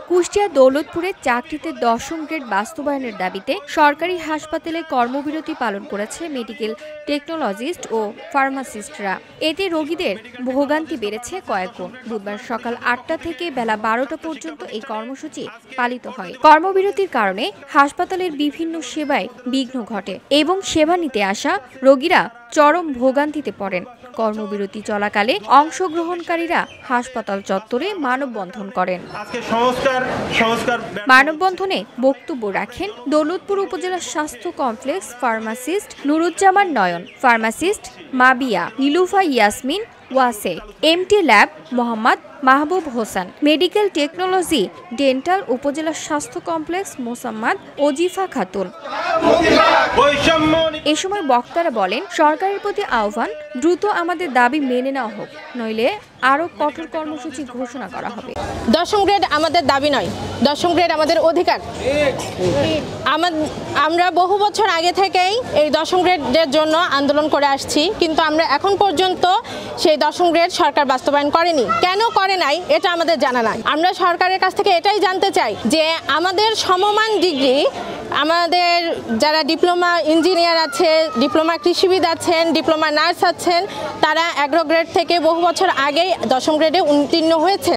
কুষ্টিয়া দৌলতপুরে চাকরিতে 10ম গ্রেড বাস্তবায়নের দাবিতে সরকারি হাসপাতালে কর্মবিরতি পালন করেছে মেডিকেল টেকনোলজিস্ট ও ফার্মাসিস্টরা। এতে রোগীদের ভোগান্তি বেড়েছে কয়েক গুণ। বুধবার সকাল 8টা থেকে বেলা 12টা পর্যন্ত এই কর্মসূচি পালিত হয়। কর্মবিরতির কারণে হাসপাতালের বিভিন্ন সেবায় বিঘ্ন ঘটে এবং সেবা নিতে আসা রোগীরা চরম ভোগান্তিতে পড়েন। কর্মবিরতি চলাকালে অংশগ্রহণকারীরা হাসপাতাল চত্বরে মানববন্ধন করেন। মানববন্ধনে বক্তব্য রাখেন দৌলতপুর উপজেলা স্বাস্থ্য complex pharmacist Nuruzzaman Nayan, pharmacist Mabiya, Nilufa Yasmin ওয়াসে, MT lab Mohammad Mahbub Hossain, medical technology dental উপজেলা স্বাস্থ্য কমপ্লেক্স মোসাম্মদ ওজিফা খাতুন। এ সময় বক্তারা বলেন, সরকারের প্রতি আহ্বান, দ্রুত আমাদের দাবি মেনে নেওয়া হোক, নইলে আরো কঠোর কর্মসূচি ঘোষণা করা হবে। 10ম গ্রেড আমাদের দাবি নয়, 10ম গ্রেড আমাদের অধিকার। আমরা বহু বছর আগে থেকেই এই 10ম গ্রেডের জন্য আন্দোলন করে আসছি, কিন্তু আমরা এখন পর্যন্ত সেই 10ম গ্রেড সরকার বাস্তবায়ন করেনি। কেন করে নাই এটা আমাদের জানা নাই। আমরা সরকারের কাছ থেকে এটাই জানতে চাই যে আমাদের সমমান ডিগ্রি, আমাদের যারা ডিপ্লোমা ইঞ্জিনিয়ার আছে, ডিপ্লোমা কৃষিবিদ আছেন, ডিপ্লোমা নার্স আছেন, তারা 11 গ্রেড থেকে বহু বছর আগেই 10ম গ্রেডে উত্তীর্ণ হয়েছে।